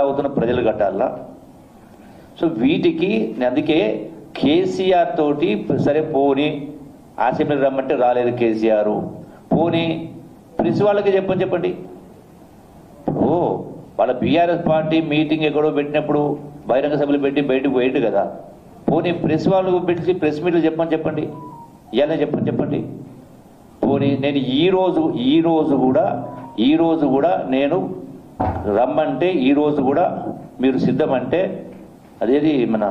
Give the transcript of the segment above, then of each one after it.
అవుతున్న ప్రజలు కట్టాలా. సో వీటికి అందుకే కేసీఆర్ తోటి సరే పోని అసెంబ్లీ రమ్మంటే రాలేదు కేసీఆర్, పోని ప్రెస్ వాళ్ళకి చెప్పండి. ఓ వాళ్ళ బీఆర్ఎస్ పార్టీ మీటింగ్ ఎక్కడో పెట్టినప్పుడు బహిరంగ సభలు పెట్టి బయటకు పోయిండు కదా, పోనీ ప్రెస్ వాళ్ళు పెట్టి ప్రెస్ మీట్లు చెప్పండి, ఇలా చెప్పండి. పోనీ నేను ఈ రోజు కూడా నేను రమ్మంటే ఈ రోజు కూడా మీరు సిద్ధమంటే అదేది మన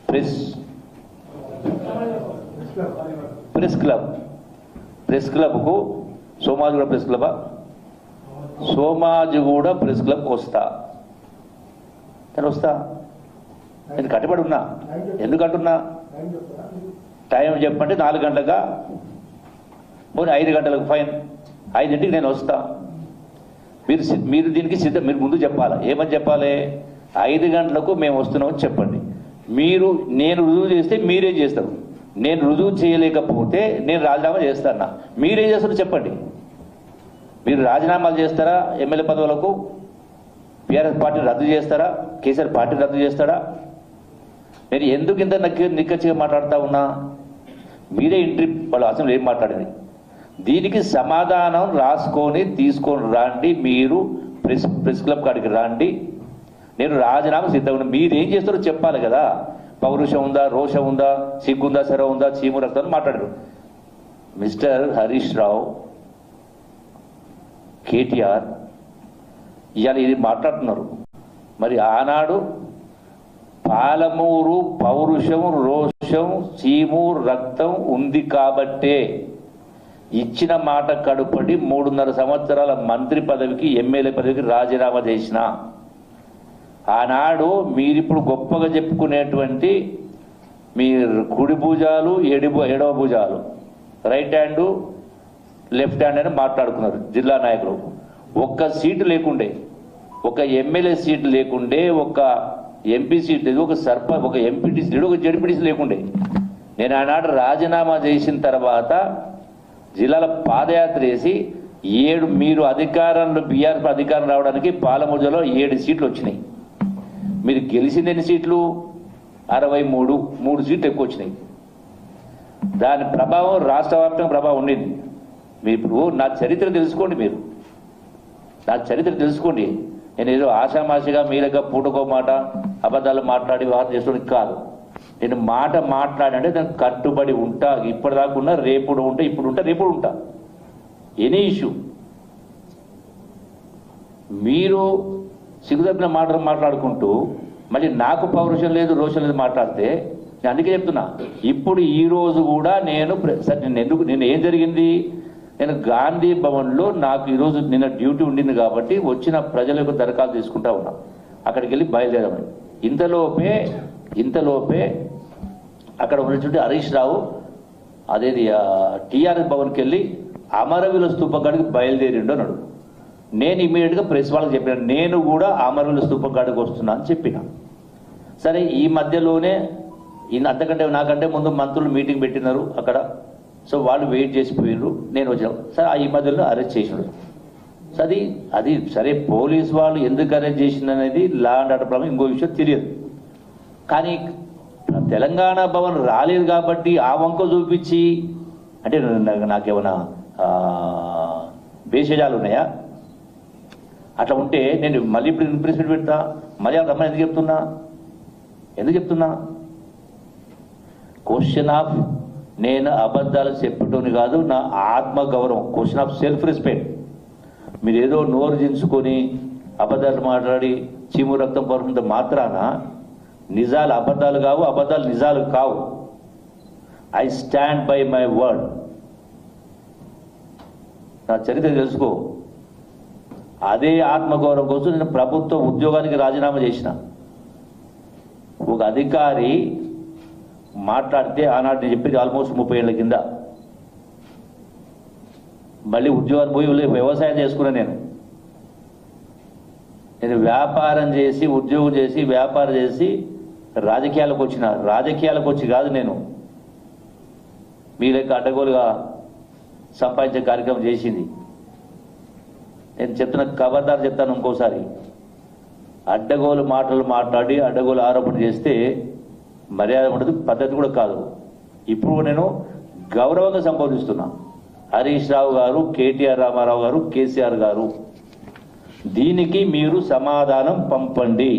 ప్రెస్ క్లబ్కు Somajiguda press club Somajiguda press క్లబ్కి వస్తా. నేను కట్టుబడి ఉన్నా. ఎందుకంటున్నా టైం చెప్పంటే 4 గంటలుగా పోనీ 5 గంటలకు ఫైన్, 5ంటికి నేను వస్తా. మీరు దీనికి సిద్ధం, మీరు ముందు చెప్పాలి. ఏమని చెప్పాలి? 5 గంటలకు మేము వస్తున్నామని చెప్పండి. నేను రుజువు చేస్తే మీరేం చేస్తారు. నేను రుజువు చేయలేకపోతే నేను రాజీనామా చేస్తాను. మీరేం చేస్తారో చెప్పండి. మీరు రాజీనామాలు చేస్తారా? ఎమ్మెల్యే పదవులకు బీఆర్ఎస్ పార్టీ రద్దు చేస్తారా? కేసీఆర్ పార్టీ రద్దు చేస్తాడా? నేను ఎందుకు ఇంత నిక్కచ్చిగా మాట్లాడుతూ ఉన్నా? మీరే ఇంట్రీ వాళ్ళు అసలు ఏం మాట్లాడింది దీనికి సమాధానం రాసుకొని తీసుకొని రండి. మీరు ప్రెస్ క్లబ్ కాడికి రండి. నేను రాజీనామా సిద్ధంగా మీరేం చేస్తారో చెప్పాలి కదా. పౌరుషం ఉందా, రోషం ఉందా, సిగ్గుందా, సెర ఉందా, చీము రక్తం మాట్లాడారు. మిస్టర్ హరీష్ రావు, కేటీఆర్ ఇవాళ ఇది మాట్లాడుతున్నారు. మరి ఆనాడు పాలమూరు పౌరుషం, రోషం, చీము రక్తం ఉంది కాబట్టే ఇచ్చిన మాట కడుపడి 3.5 సంవత్సరాల మంత్రి పదవికి ఎమ్మెల్యే పదవికి రాజీనామా చేసిన. ఆనాడు మీరిప్పుడు గొప్పగా చెప్పుకునేటువంటి మీ కుడి భుజాలు ఎడవ భుజాలు, రైట్ హ్యాండ్ లెఫ్ట్ హ్యాండ్ అని మాట్లాడుకున్నారు జిల్లా నాయకులు. ఒక్క సీటు లేకుండే, ఒక ఎమ్మెల్యే సీటు లేకుండే, ఒక ఎంపీ సీట్ లేదు, ఒక ఎంపీటీసీ లేదు, ఒక జడ్పీటీసీ లేకుండే. నేను ఆనాడు రాజీనామా చేసిన తర్వాత జిల్లాల పాదయాత్ర చేసి మీరు అధికారంలో బీఆర్ఎస్ అధికారం రావడానికి పాలమూరులో 7 సీట్లు వచ్చినాయి. మీరు గెలిచింది ఎన్ని సీట్లు? 63, 3 సీట్లు ఎక్కువ వచ్చినాయి. దాని ప్రభావం రాష్ట్ర వ్యాప్తంగా ప్రభావం ఉండింది. మీరు ఇప్పుడు నా చరిత్ర తెలుసుకోండి. నా చరిత్ర తెలుసుకోండి. నేను ఏదో ఆషామాషిగా మీరుగా పూటకో మాట అబద్ధాలు మాట్లాడి వ్యవహారం చేసుకోవడానికి కాదు. నేను మాట మాట్లాడంటే దానికి కట్టుబడి ఉంటా. ఇప్పటిదాకా ఉన్నా, రేపుడు ఉంటా, ఇప్పుడు ఉంటా, రేపుడు ఉంటా. ఎనీ ఇష్యూ మీరు సిగ్గుదప్పిన మాటలు మాట్లాడుకుంటూ మళ్ళీ నాకు పౌరుషం లేదు, రోషం లేదు మాట్లాడితే నేను అందుకే చెప్తున్నా. ఇప్పుడు ఈ రోజు కూడా నేను ఏం జరిగింది? నేను గాంధీ భవన్లో నాకు ఈరోజు నిన్న డ్యూటీ ఉండింది కాబట్టి వచ్చిన ప్రజలకు దరఖాస్తు తీసుకుంటా ఉన్నా. అక్కడికి వెళ్ళి బయలుదేరామని. ఇంతలోపే అక్కడ ఉన్నటువంటి హరీష్ రావు అదేది టీఆర్ఎస్ భవన్కి వెళ్ళి అమరవీరుల స్తూపం కాడికి బయలుదేరిండు అన్నాడు. నేను ఇమీడియట్గా ప్రెస్ వాళ్ళకి చెప్పిన, నేను కూడా అమరవీరుల స్తూపం కాడికి వస్తున్నా అని చెప్పిన. సరే, ఈ మధ్యలోనే అంతకంటే నాకంటే ముందు మంత్రులు మీటింగ్ పెట్టినారు అక్కడ. సో వాళ్ళు వెయిట్ చేసిపోయినారు, నేను వచ్చాను. సరే, ఈ మధ్యలో అరెస్ట్ చేసినాడు. సో అది సరే, పోలీస్ వాళ్ళు ఎందుకు అరెస్ట్ చేసిందనేది లా అండ్ ఆర్డర్ ప్రాబ్లం, ఇంకో విషయం తెలియదు. కానీ తెలంగాణ భవన్ రాలేదు కాబట్టి ఆ వంక చూపించి అంటే నాకేమైనా భేషజాలు ఉన్నాయా? అట్లా ఉంటే నేను మళ్ళీ ఇప్పుడు ఇంప్రెస్మెంట్ పెడతా. మళ్ళీ రమ్మని ఎందుకు చెప్తున్నా? క్వశ్చన్ ఆఫ్ నేను అబద్ధాలు చెప్పటోని కాదు, నా ఆత్మగౌరవం, క్వశ్చన్ ఆఫ్ సెల్ఫ్ రెస్పెక్ట్. మీరు ఏదో నోరు దించుకొని అబద్ధాలు మాట్లాడి చీము రక్తం పరునంత మాత్రాన నిజాలు అబద్ధాలు కావు, అబద్ధాలు నిజాలు కావు. I stand by my word. నా చరిత్ర తెలుసుకో. అదే ఆత్మగౌరవం కోసం నేను ప్రభుత్వ ఉద్యోగానికి రాజీనామా చేసిన. ఒక అధికారి మాట్లాడితే ఆనాడు నేను చెప్పేది ఆల్మోస్ట్ 30 ఏళ్ల కింద. మళ్ళీ ఉద్యోగాలు పోయి వ్యవసాయం చేసుకున్నా. నేను వ్యాపారం చేసి, ఉద్యోగం చేసి, వ్యాపారం చేసి రాజకీయాలకు వచ్చిన. రాజకీయాలకు వచ్చి కాదు నేను మీ లెక్క అడ్డగోలుగా సంపాదించే కార్యక్రమం చేసింది. నేను చెప్తున్న ఖబర్దార్ చెప్తాను ఇంకోసారి, అడ్డగోలు మాటలు మాట్లాడి అడ్డగోలు ఆరోపణ చేస్తే మర్యాద ఉండదు, పద్ధతి కూడా కాదు. ఇప్పుడు నేను గౌరవంగా సంబోధిస్తున్నా. హరీష్ రావు గారు, కేటీఆర్ రామారావు గారు, కేసీఆర్ గారు, దీనికి మీరు సమాధానం పంపండి.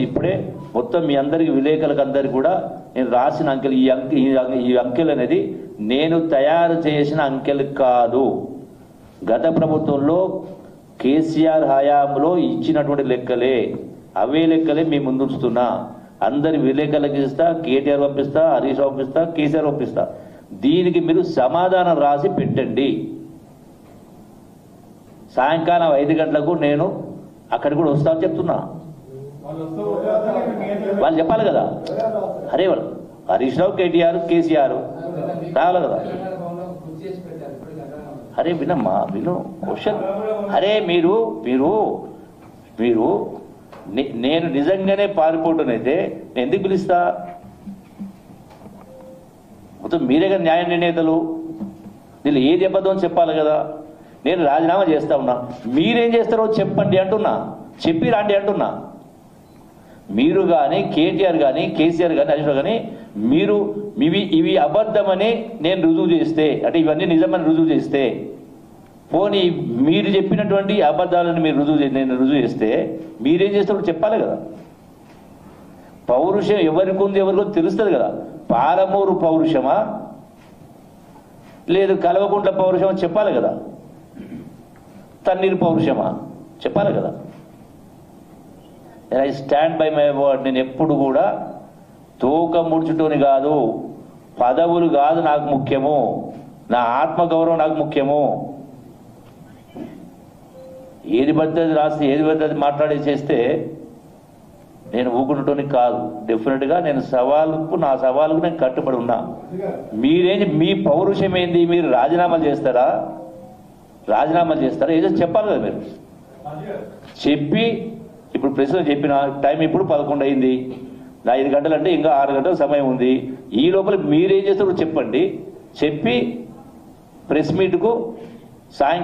ఇప్పుడే మొత్తం మీ అందరికి విలేకరులకు అందరికి కూడా నేను రాసిన అంకెలు, ఈ అంకెలు అనేది నేను తయారు చేసిన అంకెలు కాదు. గత ప్రభుత్వంలో కేసీఆర్ హయాంలో ఇచ్చినటువంటి లెక్కలే, అవే లెక్కలే మీ ముందుస్తున్నా. అందరి విలేకరులకు ఇస్తా, కేటీఆర్ పంపిస్తా, హరీష్ పంపిస్తా, కేసీఆర్ పంపిస్తా. దీనికి మీరు సమాధానం రాసి పెట్టండి. సాయంకాలం 5 గంటలకు నేను అక్కడికి కూడా వస్తామని చెప్తున్నా. వాళ్ళు చెప్పాలి కదా, అరే వాళ్ళు హరీష్ రావు, కేటీఆర్, కేసీఆర్ రావాలి కదా. అరే వినమ్మా, విను క్వశ్చన్. అరే మీరు మీరు మీరు నేను నిజంగానే పారిపోవటనైతే నేను ఎందుకు పిలుస్తా? మొత్తం మీరే కదా న్యాయ నిర్ణేతలు. వీళ్ళు ఏది అబద్ధం చెప్పాలి కదా. నేను రాజీనామా చేస్తా ఉన్నా, మీరేం చేస్తారో చెప్పండి అంటున్నా, చెప్పి రాండి అంటున్నా. మీరు కానీ కేటీఆర్ కానీ కేసీఆర్ కానీ హరీష్ రావు కానీ మీరు ఇవి అబద్ధమని నేను రుజువు చేస్తే, అంటే ఇవన్నీ నిజమని రుజువు చేస్తే, పోనీ మీరు చెప్పినటువంటి అబద్ధాలను నేను రుజువు చేస్తే మీరేం చేస్తారో చెప్పాలి కదా. పౌరుషం ఎవరికి ఉంది ఎవరికో తెలుస్తుంది కదా. పాలమూరు పౌరుషమా లేదు కల్వకుంట్ల పౌరుషమా చెప్పాలి కదా. తన్నీరు పౌరుషమా చెప్పాలి కదా. I stand by my word. నేను ఎప్పుడు కూడా తోక ముడుచుటోని కాదు, పదవులు కాదు నాకు ముఖ్యము, నా ఆత్మగౌరవం నాకు ముఖ్యము. ఏది పద్ధతి రాసి ఏది పద్ధతి మాట్లాడి చేస్తే నేను ఊకుంటోని కాదు. డెఫినెట్గా నేను నా సవాలుకు నేను కట్టుబడి ఉన్నా. మీరేంటి, మీ పౌరుషం ఏంది? మీరు రాజీనామాలు చేస్తారా ఏదో చెప్పాలి కదా. మీరు చెప్పి ఇప్పుడు ప్రశ్న చెప్పిన టైం ఇప్పుడు 11 అయింది, 5 గంటలు అంటే ఇంకా 6 గంటల సమయం ఉంది. ఈ లోపల మీరేం చేస్తారో చెప్పండి. చెప్పి ప్రెస్ మీట్కు సాయంకాలం